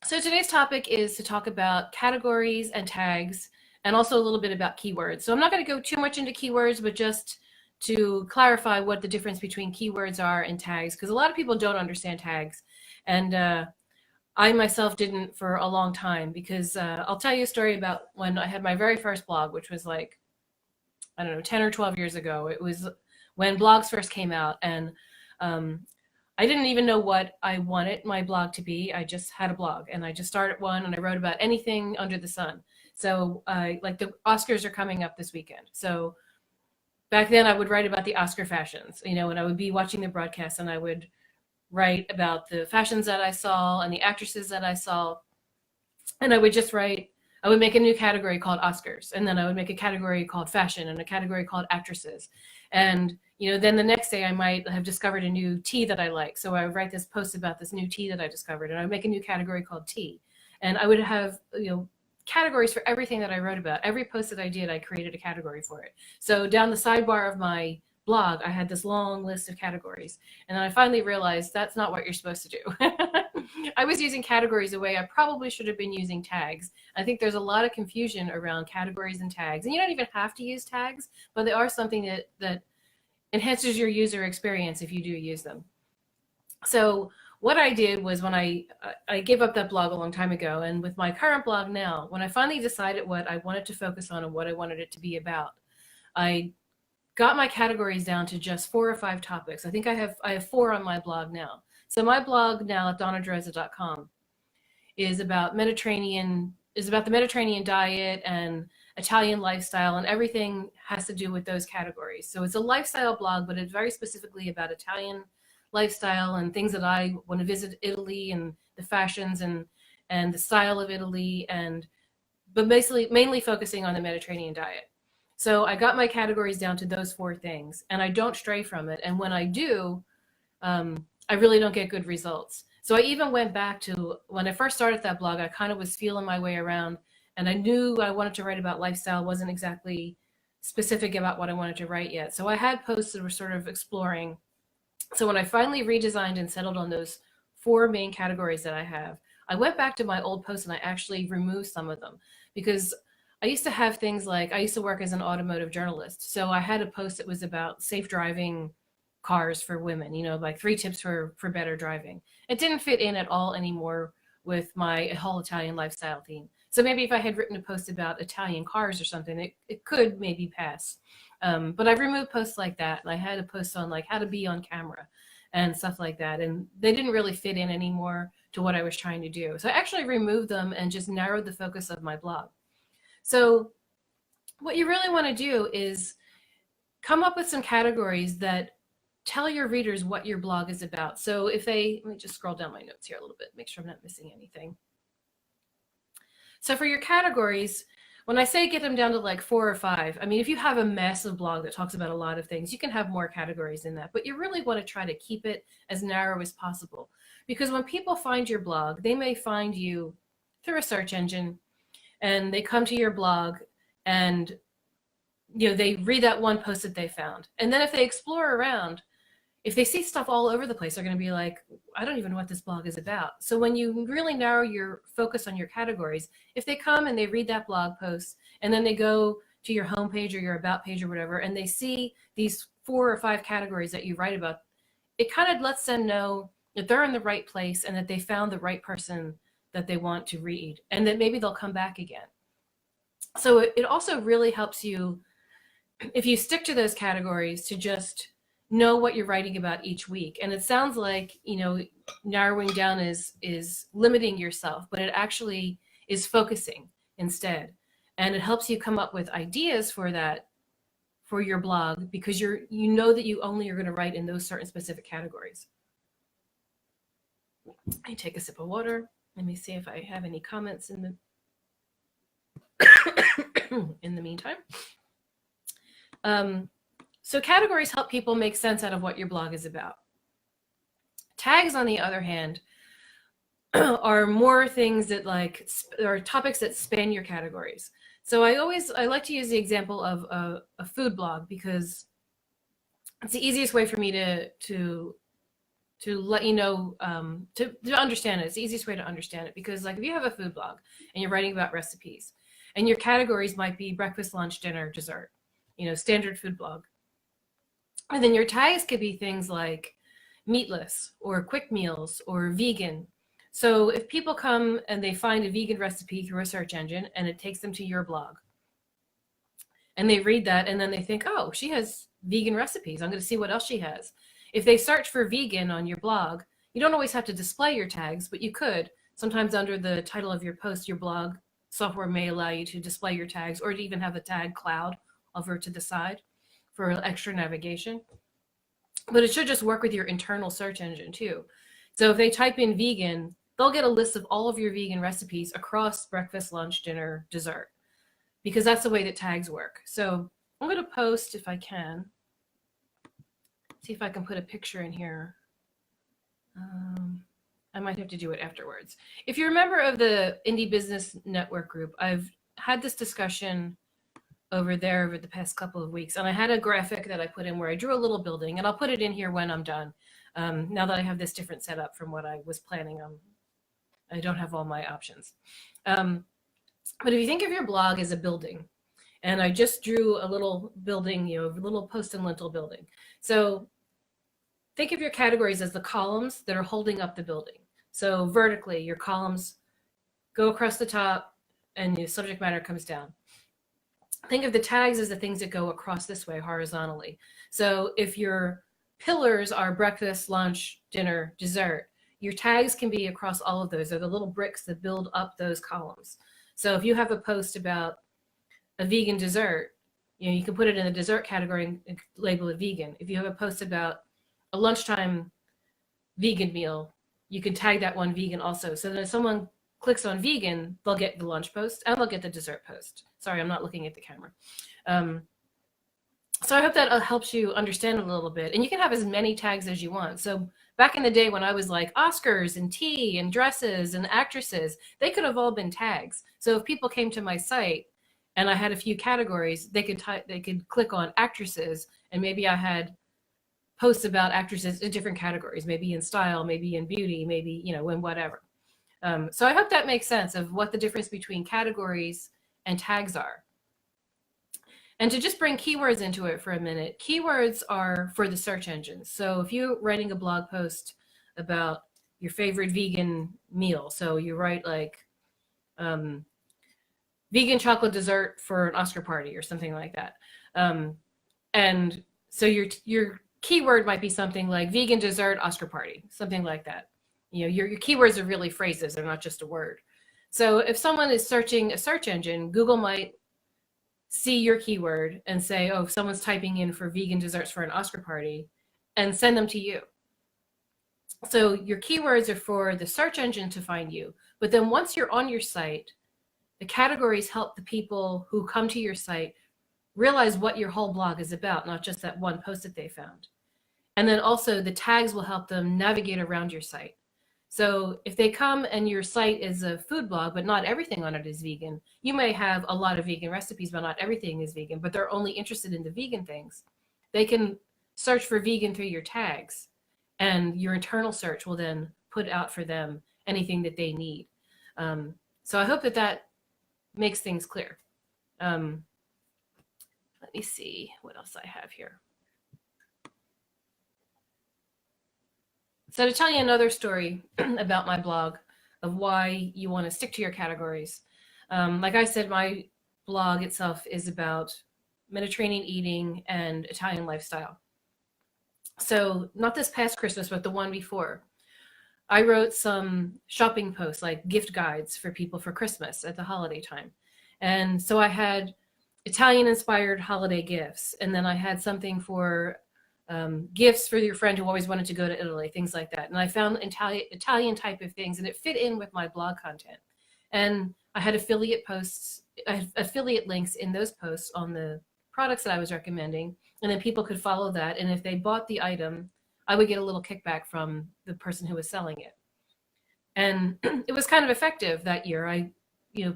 So today's topic is to talk about categories and tags and also a little bit about keywords. So I'm not going to go too much into keywords, but just to clarify what the difference between keywords are and tags, because a lot of people don't understand tags. And I myself didn't for a long time because I'll tell you a story about when I had my very first blog, which was like, I don't know, 10 or 12 years ago. It was when blogs first came out. And um, I didn't even know what I wanted my blog to be. I just had a blog and I just started one and I wrote about anything under the sun. So, like the Oscars are coming up this weekend. So back then I would write about the Oscar fashions, and I would be watching the broadcast and I would write about the fashions that I saw and the actresses that I saw. And I would make a new category called Oscars, and then I would make a category called fashion and a category called actresses. And, then the next day I might have discovered a new tea that I like. So I would write this post about this new tea that I discovered, and I would make a new category called tea. And I would have, categories for everything that I wrote about. Every post that I did, I created a category for it. So down the sidebar of my blog, I had this long list of categories. And then I finally realized that's not what you're supposed to do. I was using categories the way I probably should have been using tags. I think there's a lot of confusion around categories and tags. And you don't even have to use tags, but they are something that enhances your user experience if you do use them. So what I did was when I gave up that blog a long time ago, and with my current blog now, when I finally decided what I wanted to focus on and what I wanted it to be about, I got my categories down to just 4 or 5 topics. I think I have 4 on my blog now. So my blog now at donnadreza.com is about the Mediterranean diet and Italian lifestyle, and everything has to do with those categories. So it's a lifestyle blog, but it's very specifically about Italian lifestyle and things that I want to visit Italy and the fashions and the style of Italy, and but basically mainly focusing on the Mediterranean diet. So I got my categories down to those 4 things, and I don't stray from it. And when I do, I really don't get good results. So I even went back to when I first started that blog. I kind of was feeling my way around, and I knew I wanted to write about lifestyle. Wasn't exactly specific about what I wanted to write yet. So I had posts that were sort of exploring. So when I finally redesigned and settled on those 4 main categories that I have, I went back to my old posts and I actually removed some of them because I used to have things like I used to work as an automotive journalist. So I had a post that was about safe driving cars for women, like 3 tips for better driving. It didn't fit in at all anymore with my whole Italian lifestyle theme. So maybe if I had written a post about Italian cars or something, it could maybe pass. But I've removed posts like that, and I had a post on like how to be on camera and stuff like that, and they didn't really fit in anymore to what I was trying to do. So I actually removed them and just narrowed the focus of my blog. So what you really want to do is come up with some categories that tell your readers what your blog is about. So let me just scroll down my notes here a little bit, make sure I'm not missing anything. So for your categories, when I say get them down to like 4 or 5, I mean, if you have a massive blog that talks about a lot of things, you can have more categories in that, but you really want to try to keep it as narrow as possible. Because when people find your blog, they may find you through a search engine and they come to your blog and they read that one post that they found. And then if they explore around, if they see stuff all over the place, they're going to be like, I don't even know what this blog is about. So when you really narrow your focus on your categories, if they come and they read that blog post and then they go to your homepage or your about page or whatever, and they see these 4 or 5 categories that you write about, it kind of lets them know that they're in the right place and that they found the right person that they want to read, and that maybe they'll come back again. So it also really helps you, if you stick to those categories, to just know what you're writing about each week. And it sounds like, narrowing down is limiting yourself, but it actually is focusing instead. And it helps you come up with ideas for that, for your blog, because you know that you only are going to write in those certain specific categories. I take a sip of water. Let me see if I have any comments in the in the meantime. So categories help people make sense out of what your blog is about. Tags, on the other hand, are more things that are topics that span your categories. So I like to use the example of a food blog because it's the easiest way for me to to let you know, to understand it. It's the easiest way to understand it, because like if you have a food blog and you're writing about recipes, and your categories might be breakfast, lunch, dinner, dessert, standard food blog. And then your tags could be things like meatless or quick meals or vegan. So if people come and they find a vegan recipe through a search engine and it takes them to your blog, and they read that and then they think, oh, she has vegan recipes, I'm going to see what else she has. If they search for vegan on your blog, you don't always have to display your tags, but you could. Sometimes under the title of your post, your blog software may allow you to display your tags, or to even have a tag cloud over to the side for extra navigation. But it should just work with your internal search engine too. So if they type in vegan, they'll get a list of all of your vegan recipes across breakfast, lunch, dinner, dessert, because that's the way that tags work. So I'm going to post, if I can, see if I can put a picture in here. I might have to do it afterwards. If you're a member of the Indie Business Network group, I've had this discussion over there over the past couple of weeks, and I had a graphic that I put in where I drew a little building, and I'll put it in here when I'm done. Now that I have this different setup from what I was planning on, I don't have all my options. But if you think of your blog as a building, and I just drew a little building, a little post and lintel building. So think of your categories as the columns that are holding up the building. So vertically, your columns go across the top and the subject matter comes down. Think of the tags as the things that go across this way horizontally. So if your pillars are breakfast, lunch, dinner, dessert, your tags can be across all of those. They're the little bricks that build up those columns. So if you have a post about a vegan dessert, you can put it in the dessert category and label it vegan. If you have a post about a lunchtime vegan meal, you can tag that one vegan also. So that if someone clicks on vegan, they'll get the lunch post and they'll get the dessert post. Sorry, I'm not looking at the camera. So I hope that helps you understand it a little bit. And you can have as many tags as you want. So back in the day when I was like Oscars and tea and dresses and actresses, they could have all been tags. So if people came to my site and I had a few categories, they could click on actresses, and maybe I had posts about actresses in different categories, maybe in style, maybe in beauty, maybe, in whatever. So I hope that makes sense of what the difference between categories and tags are. And to just bring keywords into it for a minute, keywords are for the search engines. So if you're writing a blog post about your favorite vegan meal, so you write like vegan chocolate dessert for an Oscar party or something like that. And so your keyword might be something like vegan dessert Oscar party, something like that. Your keywords are really phrases, they're not just a word. So if someone is searching a search engine, Google might see your keyword and say, oh, someone's typing in for vegan desserts for an Oscar party, and send them to you. So your keywords are for the search engine to find you. But then once you're on your site, the categories help the people who come to your site realize what your whole blog is about, not just that one post that they found. And then also the tags will help them navigate around your site. So if they come and your site is a food blog, but not everything on it is vegan, you may have a lot of vegan recipes, but not everything is vegan, but they're only interested in the vegan things. They can search for vegan through your tags, and your internal search will then put out for them anything that they need. So I hope that makes things clear. Let me see what else I have here. So to tell you another story about my blog of why you want to stick to your categories. Like I said, my blog itself is about Mediterranean eating and Italian lifestyle. So not this past Christmas, but the one before, I wrote some shopping posts, like gift guides for people for Christmas at the holiday time. And so I had Italian-inspired holiday gifts, and then I had something for gifts for your friend who always wanted to go to Italy, things like that. And I found Italian type of things, and it fit in with my blog content. And I had affiliate links in those posts on the products that I was recommending, and then people could follow that. And if they bought the item, I would get a little kickback from the person who was selling it. And it was kind of effective that year.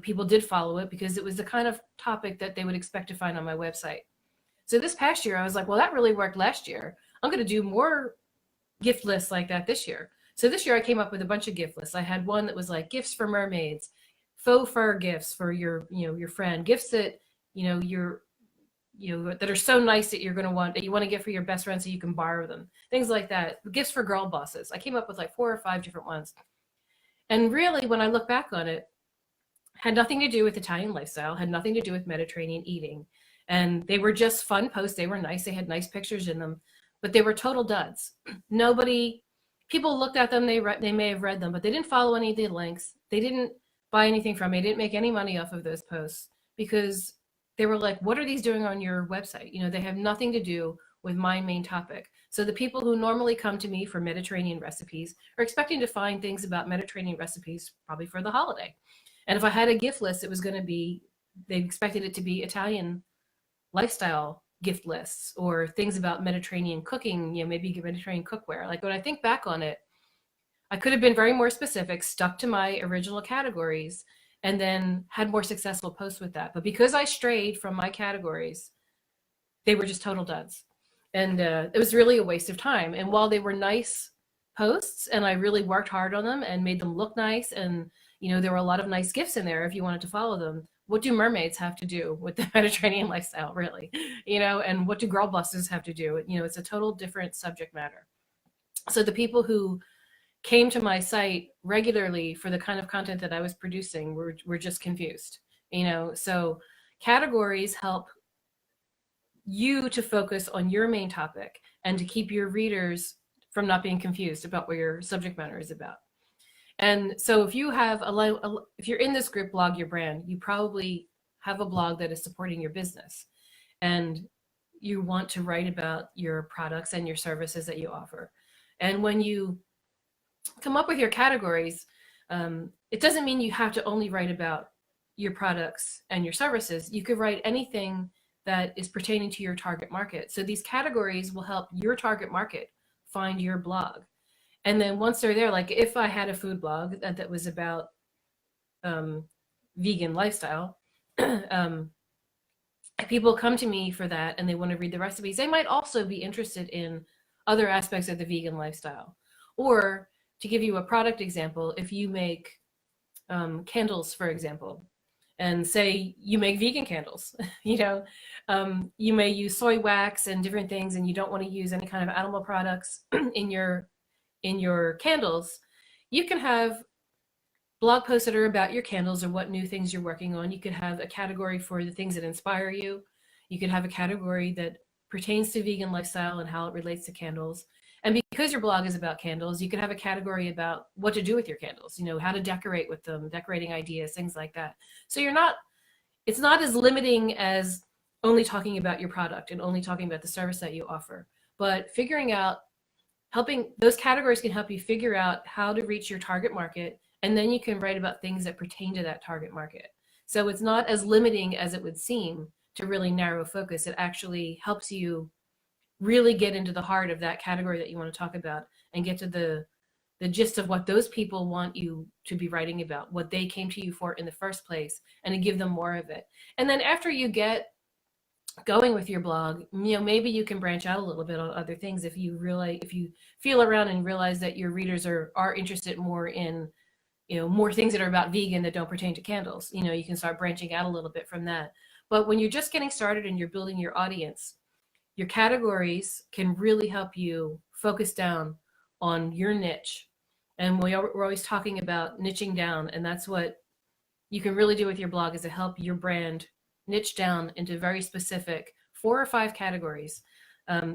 People did follow it because it was the kind of topic that they would expect to find on my website. So this past year, I was like, well, that really worked last year. I'm going to do more gift lists like that this year. So this year I came up with a bunch of gift lists. I had one that was like gifts for mermaids, faux fur gifts for your, your friend, gifts that, your, that are so nice that you want to get for your best friend so you can borrow them. Things like that. Gifts for girl bosses. I came up with like 4 or 5 different ones. And really, when I look back on it, had nothing to do with Italian lifestyle, had nothing to do with Mediterranean eating. And they were just fun posts. They were nice. They had nice pictures in them, but they were total duds. People looked at them, they may have read them, but they didn't follow any of the links. They didn't buy anything from me. They didn't make any money off of those posts because they were like, what are these doing on your website? They have nothing to do with my main topic. So the people who normally come to me for Mediterranean recipes are expecting to find things about Mediterranean recipes probably for the holiday. And if I had a gift list, it was going to be, they expected it to be Italian lifestyle gift lists or things about Mediterranean cooking, maybe Mediterranean cookware. Like when I think back on it, I could have been very more specific, stuck to my original categories, and then had more successful posts with that. But because I strayed from my categories, they were just total duds. And it was really a waste of time. And while they were nice posts and I really worked hard on them and made them look nice, and there were a lot of nice gifts in there if you wanted to follow them, what do mermaids have to do with the Mediterranean lifestyle, really? And what do girl bosses have to do? It's a total different subject matter. So the people who came to my site regularly for the kind of content that I was producing were just confused. So categories help you to focus on your main topic and to keep your readers from not being confused about what your subject matter is about. And so if you have if you're in this group, Blog Your Brand, you probably have a blog that is supporting your business and you want to write about your products and your services that you offer. And when you come up with your categories, it doesn't mean you have to only write about your products and your services. You could write anything that is pertaining to your target market. So these categories will help your target market find your blog. And then once they're there, like if I had a food blog that was about vegan lifestyle, people come to me for that and they want to read the recipes. They might also be interested in other aspects of the vegan lifestyle. Or to give you a product example, if you make candles, for example, and say you make vegan candles, you may use soy wax and different things, and you don't want to use any kind of animal products in your candles, you can have blog posts that are about your candles or what new things you're working on. You could have a category for the things that inspire you. You could have a category that pertains to vegan lifestyle and how it relates to candles. And because your blog is about candles, you could have a category about what to do with your candles, how to decorate with them, decorating ideas, things like that. So it's not as limiting as only talking about your product and only talking about the service that you offer, but helping those categories can help you figure out how to reach your target market. And then you can write about things that pertain to that target market. So it's not as limiting as it would seem to really narrow focus. It actually helps you really get into the heart of that category that you want to talk about and get to the gist of what those people want you to be writing about, what they came to you for in the first place, and to give them more of it. And then after you get going with your blog, maybe you can branch out a little bit on other things if you feel around and realize that your readers are interested more in more things that are about vegan that don't pertain to candles. You can start branching out a little bit from that. But when you're just getting started and you're building your audience, your categories can really help you focus down on your niche. And we're always talking about niching down, and that's what you can really do with your blog, is to help your brand niche down into very specific 4 or 5 categories.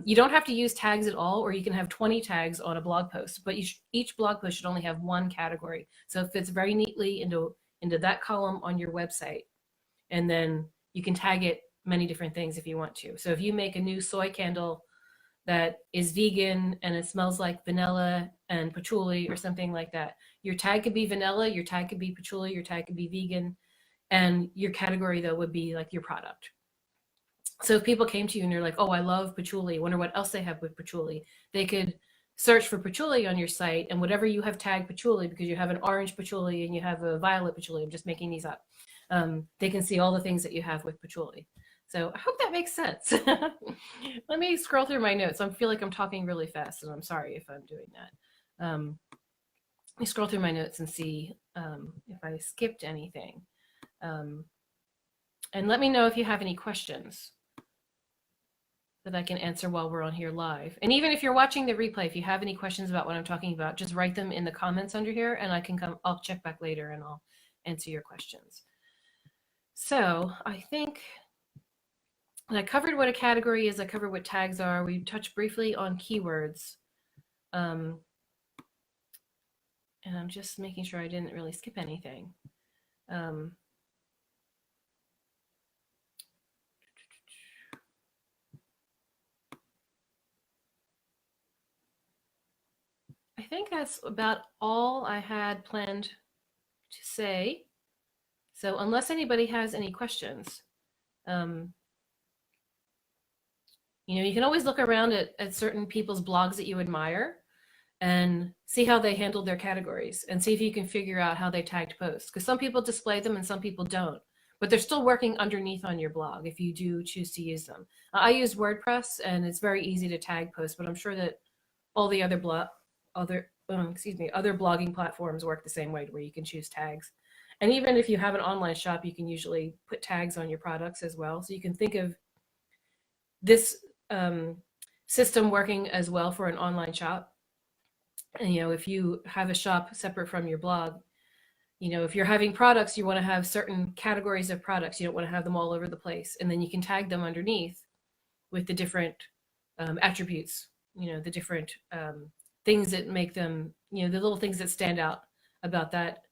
You don't have to use tags at all, or you can have 20 tags on a blog post, but each blog post should only have 1 category. So it fits very neatly into that column on your website. And then you can tag it many different things if you want to. So if you make a new soy candle that is vegan and it smells like vanilla and patchouli or something like that, your tag could be vanilla, your tag could be patchouli, your tag could be vegan, and your category though would be like your product. So if people came to you and you're like, oh, I love patchouli, I wonder what else they have with patchouli, they could search for patchouli on your site, and whatever you have tagged patchouli, because you have an orange patchouli and you have a violet patchouli, I'm just making these up, they can see all the things that you have with patchouli. So I hope that makes sense. Let me scroll through my notes. I feel like I'm talking really fast, and I'm sorry if I'm doing that. Let me scroll through my notes and see if I skipped anything. And let me know if you have any questions that I can answer while we're on here live. And even if you're watching the replay, if you have any questions about what I'm talking about, just write them in the comments under here, and I'll check back later and I'll answer your questions. So I think I covered what a category is. I covered what tags are. We touched briefly on keywords. And I'm just making sure I didn't really skip anything. I think that's about all I had planned to say. So unless anybody has any questions, you can always look around at certain people's blogs that you admire and see how they handled their categories and see if you can figure out how they tagged posts. Because some people display them and some people don't, but they're still working underneath on your blog if you do choose to use them. I use WordPress and it's very easy to tag posts, but I'm sure that all the other blogging platforms work the same way, where you can choose tags. And even if you have an online shop, you can usually put tags on your products as well. So you can think of this system working as well for an online shop. And, if you have a shop separate from your blog, if you're having products, you want to have certain categories of products. You don't want to have them all over the place. And then you can tag them underneath with the different attributes, the different things that make them, the little things that stand out about that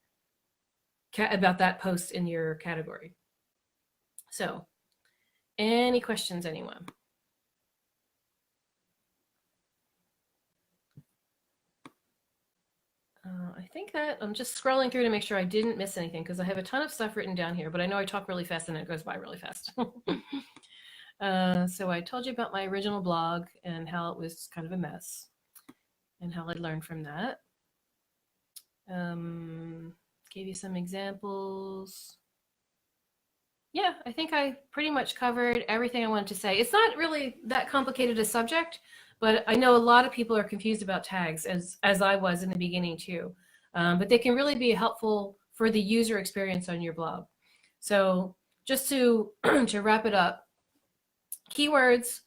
post in your category. So, any questions, anyone? I think that I'm just scrolling through to make sure I didn't miss anything, because I have a ton of stuff written down here, but I know I talk really fast and it goes by really fast. So I told you about my original blog and how it was kind of a mess and how I learned from that. Gave you some examples. Yeah, I think I pretty much covered everything I wanted to say. It's not really that complicated a subject, but I know a lot of people are confused about tags, as I was in the beginning too. But they can really be helpful for the user experience on your blog. So just to wrap it up, keywords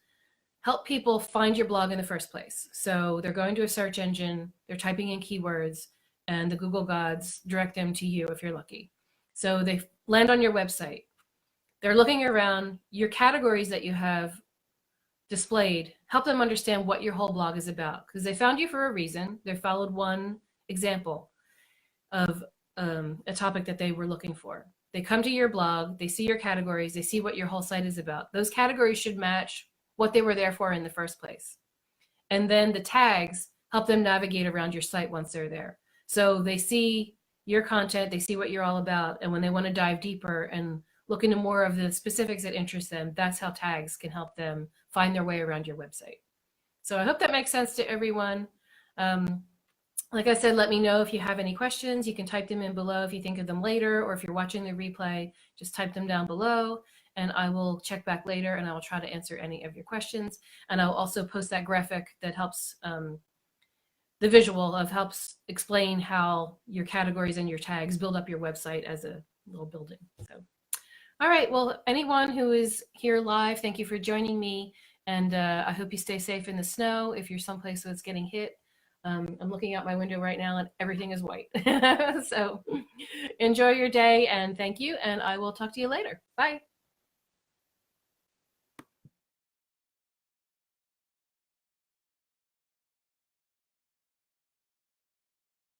help people find your blog in the first place. So they're going to a search engine, they're typing in keywords, and the Google gods direct them to you if you're lucky. So they land on your website. They're looking around. Your categories that you have displayed help them understand what your whole blog is about, because they found you for a reason. They followed one example of a topic that they were looking for. They come to your blog, they see your categories, they see what your whole site is about. Those categories should match what they were there for in the first place. And then the tags help them navigate around your site once they're there. So they see your content, they see what you're all about, and when they want to dive deeper and look into more of the specifics that interest them, that's how tags can help them find their way around your website. So I hope that makes sense to everyone. Like I said, let me know if you have any questions. You can type them in below if you think of them later, or if you're watching the replay, just type them down below and I will check back later and I will try to answer any of your questions. And I'll also post that graphic that helps, the visual helps explain how your categories and your tags build up your website as a little building. So, all right, well, anyone who is here live, thank you for joining me. And I hope you stay safe in the snow if you're someplace that's getting hit. I'm looking out my window right now and everything is white. So enjoy your day and thank you. And I will talk to you later. Bye.